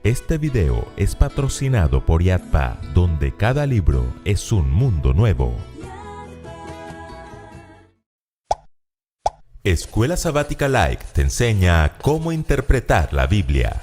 Este video es patrocinado por Yadpa, donde cada libro es un mundo nuevo. Escuela Sabática Like te enseña cómo interpretar la Biblia.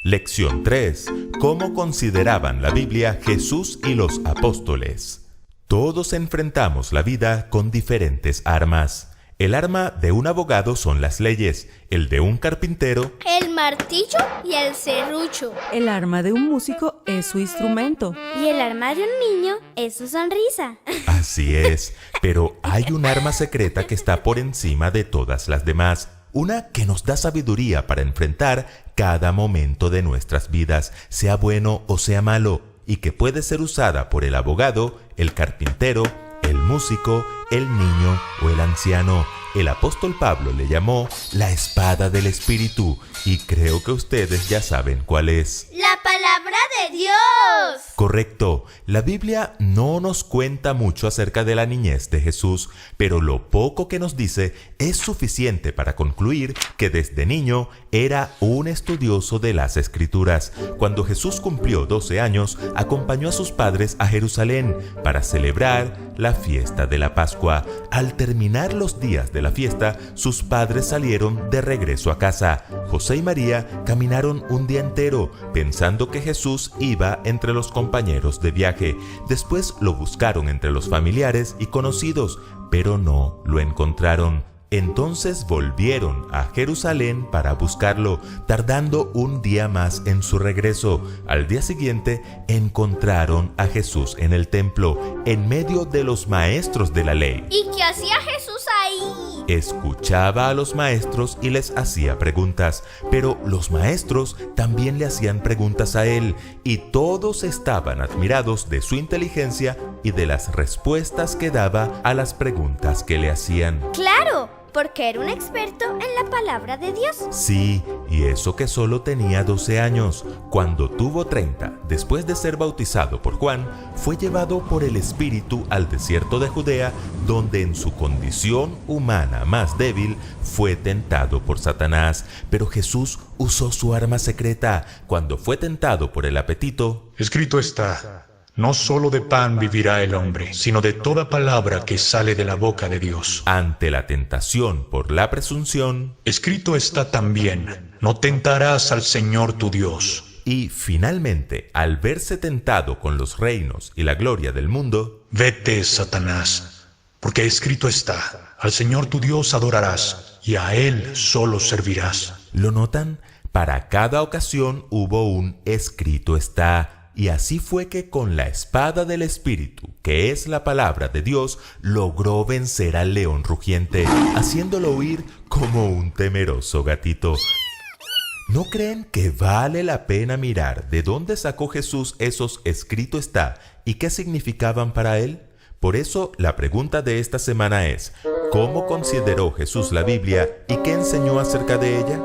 Lección 3. ¿Cómo consideraban la Biblia Jesús y los apóstoles? Todos enfrentamos la vida con diferentes armas. El arma de un abogado son las leyes, el de un carpintero, el martillo y el serrucho. El arma de un músico es su instrumento. Y el arma de un niño es su sonrisa. Así es, pero hay un arma secreta que está por encima de todas las demás. Una que nos da sabiduría para enfrentar cada momento de nuestras vidas, sea bueno o sea malo, y que puede ser usada por el abogado, el carpintero, el músico, el niño o el anciano. El apóstol Pablo le llamó la espada del Espíritu, y creo que ustedes ya saben cuál es. ¡La palabra de Dios! Correcto. La Biblia no nos cuenta mucho acerca de la niñez de Jesús, pero lo poco que nos dice es suficiente para concluir que desde niño era un estudioso de las Escrituras. Cuando Jesús cumplió 12 años, acompañó a sus padres a Jerusalén para celebrar la fiesta de la Pascua. Al terminar los días de la fiesta, sus padres salieron de regreso a casa. José y María caminaron un día entero, pensando que Jesús iba entre los compañeros de viaje. Después lo buscaron entre los familiares y conocidos, pero no lo encontraron. Entonces volvieron a Jerusalén para buscarlo, tardando un día más en su regreso. Al día siguiente encontraron a Jesús en el templo, en medio de los maestros de la ley. ¿Y qué hacía Jesús ahí? Escuchaba a los maestros y les hacía preguntas, pero los maestros también le hacían preguntas a él, y todos estaban admirados de su inteligencia y de las respuestas que daba a las preguntas que le hacían. ¡Claro! Porque era un experto en la palabra de Dios. Sí, y eso que solo tenía 12 años. Cuando tuvo 30, después de ser bautizado por Juan, fue llevado por el Espíritu al desierto de Judea, donde en su condición humana más débil fue tentado por Satanás. Pero Jesús usó su arma secreta. Cuando fue tentado por el apetito, escrito está: no solo de pan vivirá el hombre, sino de toda palabra que sale de la boca de Dios. Ante la tentación por la presunción, escrito está también: no tentarás al Señor tu Dios. Y finalmente, al verse tentado con los reinos y la gloria del mundo, vete, Satanás, porque escrito está: al Señor tu Dios adorarás, y a Él solo servirás. ¿Lo notan? Para cada ocasión hubo un escrito está. Y así fue que con la espada del Espíritu, que es la palabra de Dios, logró vencer al león rugiente, haciéndolo huir como un temeroso gatito. ¿No creen que vale la pena mirar de dónde sacó Jesús esos escrito está y qué significaban para él? Por eso la pregunta de esta semana es: ¿cómo consideró Jesús la Biblia y qué enseñó acerca de ella?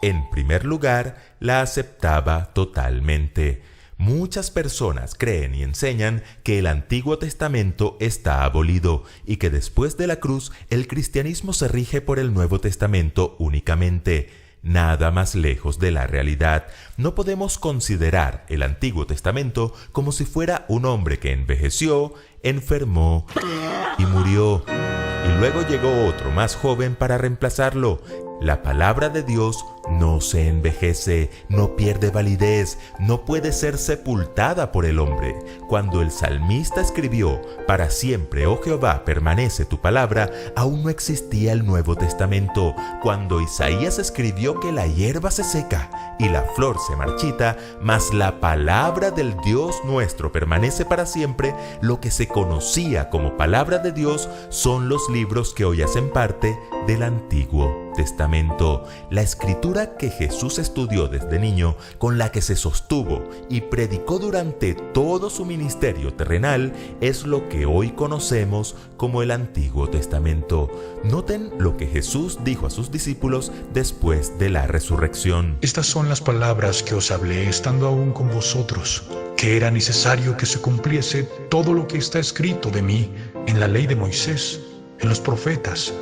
En primer lugar, la aceptaba totalmente. Muchas personas creen y enseñan que el Antiguo Testamento está abolido y que después de la cruz el cristianismo se rige por el Nuevo Testamento únicamente. Nada más lejos de la realidad. No podemos considerar el Antiguo Testamento como si fuera un hombre que envejeció, enfermó y murió, y luego llegó otro más joven para reemplazarlo. La palabra de Dios no se envejece, no pierde validez, no puede ser sepultada por el hombre. Cuando el salmista escribió: para siempre, oh Jehová, permanece tu palabra, aún no existía el Nuevo Testamento. Cuando Isaías escribió que la hierba se seca y la flor se marchita, mas la palabra del Dios nuestro permanece para siempre, lo que se conocía como palabra de Dios son los libros que hoy hacen parte del Antiguo Testamento. La escritura que Jesús estudió desde niño, con la que se sostuvo y predicó durante todo su ministerio terrenal, es lo que hoy conocemos como el Antiguo Testamento. Noten lo que Jesús dijo a sus discípulos después de la resurrección. Estas son las palabras que os hablé estando aún con vosotros, que era necesario que se cumpliese todo lo que está escrito de mí en la ley de Moisés, en los profetas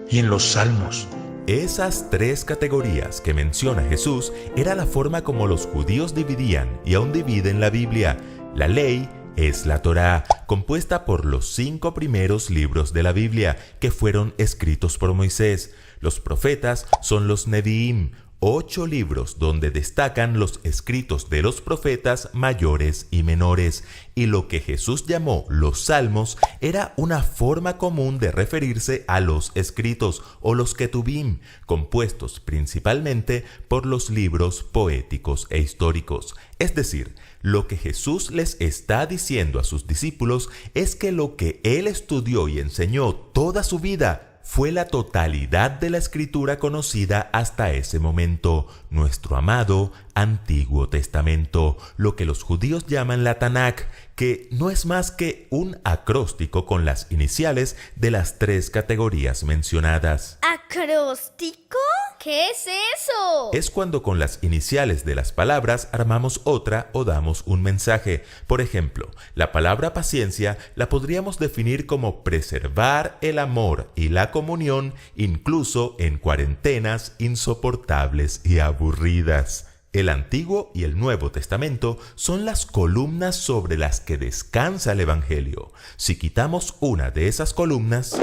y en los salmos. Esas tres categorías que menciona Jesús era la forma como los judíos dividían y aún dividen la Biblia. La ley es la Torá, compuesta por los 5 primeros libros de la Biblia que fueron escritos por Moisés. Los profetas son los Neviim, 8 libros donde destacan los escritos de los profetas mayores y menores, y lo que Jesús llamó los Salmos era una forma común de referirse a los escritos o los Ketubim, compuestos principalmente por los libros poéticos e históricos. Es decir, lo que Jesús les está diciendo a sus discípulos es que lo que Él estudió y enseñó toda su vida fue la totalidad de la escritura conocida hasta ese momento, nuestro amado Antiguo Testamento, lo que los judíos llaman la Tanakh, que no es más que un acróstico con las iniciales de las 3 categorías mencionadas. ¿Acróstico? ¿Qué es eso? Es cuando con las iniciales de las palabras armamos otra o damos un mensaje. Por ejemplo, la palabra paciencia la podríamos definir como preservar el amor y la comunión incluso en cuarentenas insoportables y aburridas. El Antiguo y el Nuevo Testamento son las columnas sobre las que descansa el Evangelio. Si quitamos una de esas columnas,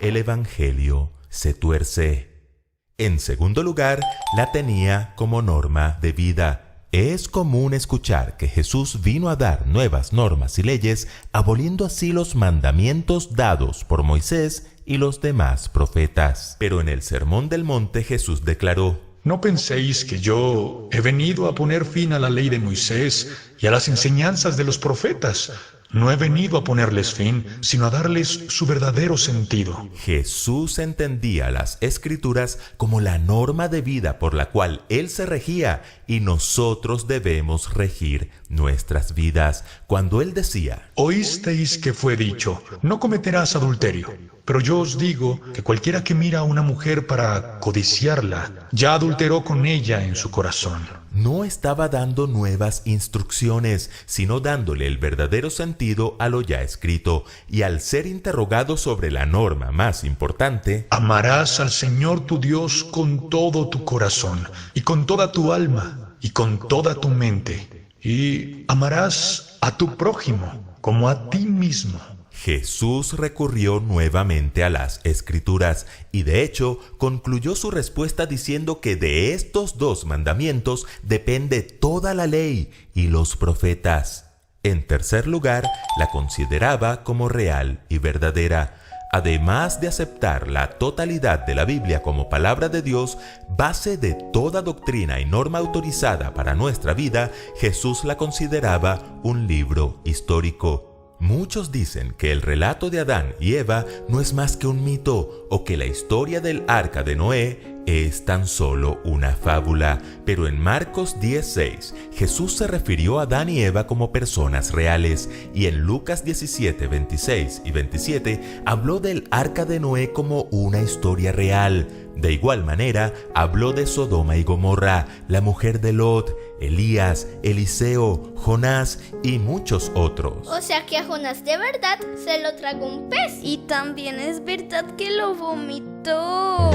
el Evangelio se tuerce. En segundo lugar, la tenía como norma de vida. Es común escuchar que Jesús vino a dar nuevas normas y leyes, aboliendo así los mandamientos dados por Moisés y los demás profetas. Pero en el Sermón del Monte Jesús declaró: No penséis que yo he venido a poner fin a la ley de Moisés y a las enseñanzas de los profetas. No he venido a ponerles fin, sino a darles su verdadero sentido. Jesús entendía las Escrituras como la norma de vida por la cual Él se regía, y nosotros debemos regir nuestras vidas. Cuando Él decía: Oísteis que fue dicho, no cometerás adulterio. Pero yo os digo que cualquiera que mira a una mujer para codiciarla, ya adulteró con ella en su corazón. No estaba dando nuevas instrucciones, sino dándole el verdadero sentido a lo ya escrito. Y al ser interrogado sobre la norma más importante, amarás al Señor tu Dios con todo tu corazón, y con toda tu alma, y con toda tu mente, y amarás a tu prójimo como a ti mismo. Jesús recurrió nuevamente a las Escrituras y de hecho concluyó su respuesta diciendo que de estos 2 mandamientos depende toda la ley y los profetas. En tercer lugar, la consideraba como real y verdadera. Además de aceptar la totalidad de la Biblia como palabra de Dios, base de toda doctrina y norma autorizada para nuestra vida, Jesús la consideraba un libro histórico. Muchos dicen que el relato de Adán y Eva no es más que un mito o que la historia del arca de Noé es tan solo una fábula, pero en Marcos 10:6 Jesús se refirió a Adán y Eva como personas reales, y en Lucas 17:26 y 27 habló del arca de Noé como una historia real. De igual manera, habló de Sodoma y Gomorra, la mujer de Lot, Elías, Eliseo, Jonás y muchos otros. O sea que a Jonás de verdad se lo tragó un pez. Y también es verdad que lo vomitó.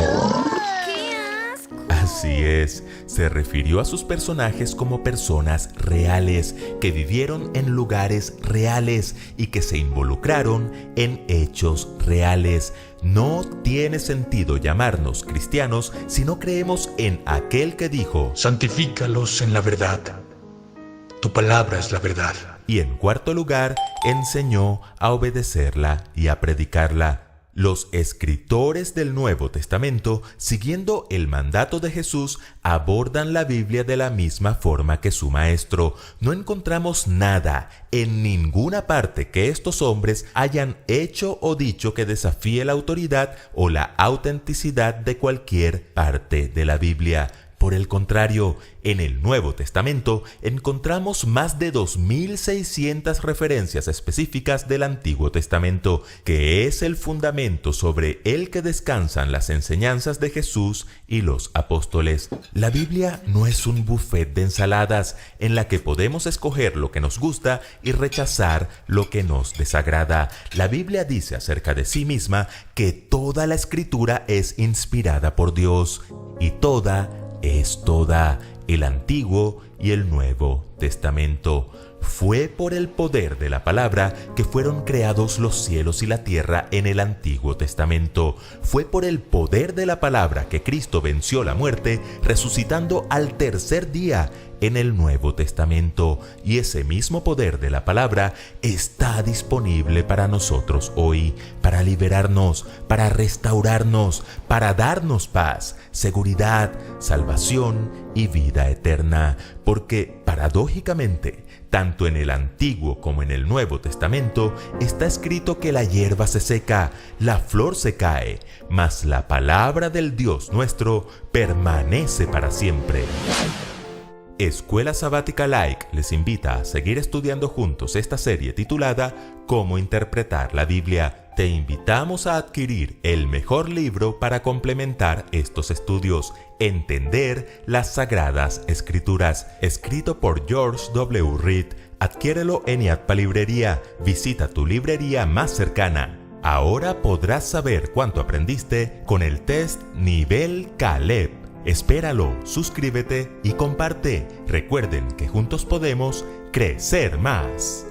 ¡Qué asco! Así es, se refirió a sus personajes como personas reales, que vivieron en lugares reales y que se involucraron en hechos reales. No tiene sentido llamarnos cristianos si no creemos en aquel que dijo: santifícalos en la verdad. Tu palabra es la verdad. Y en cuarto lugar, enseñó a obedecerla y a predicarla. Los escritores del Nuevo Testamento, siguiendo el mandato de Jesús, abordan la Biblia de la misma forma que su maestro. No encontramos nada en ninguna parte que estos hombres hayan hecho o dicho que desafíe la autoridad o la autenticidad de cualquier parte de la Biblia. Por el contrario, en el Nuevo Testamento encontramos más de 2.600 referencias específicas del Antiguo Testamento, que es el fundamento sobre el que descansan las enseñanzas de Jesús y los apóstoles. La Biblia no es un buffet de ensaladas en la que podemos escoger lo que nos gusta y rechazar lo que nos desagrada. La Biblia dice acerca de sí misma que toda la Escritura es inspirada por Dios, y toda es toda, el Antiguo y el Nuevo Testamento. Fue por el poder de la palabra que fueron creados los cielos y la tierra en el Antiguo Testamento. Fue por el poder de la palabra que Cristo venció la muerte, resucitando al tercer día en el Nuevo Testamento. Y ese mismo poder de la palabra está disponible para nosotros hoy, para liberarnos, para restaurarnos, para darnos paz, seguridad, salvación y vida eterna. Porque, paradójicamente, tanto en el Antiguo como en el Nuevo Testamento está escrito que la hierba se seca, la flor se cae, mas la palabra del Dios nuestro permanece para siempre. Escuela Sabática Like les invita a seguir estudiando juntos esta serie titulada Cómo interpretar la Biblia. Te invitamos a adquirir el mejor libro para complementar estos estudios, Entender las Sagradas Escrituras, escrito por George W. Reed. Adquiérelo en IATPA Librería. Visita tu librería más cercana. Ahora podrás saber cuánto aprendiste con el test Nivel Caleb. Espéralo, suscríbete y comparte. Recuerden que juntos podemos crecer más.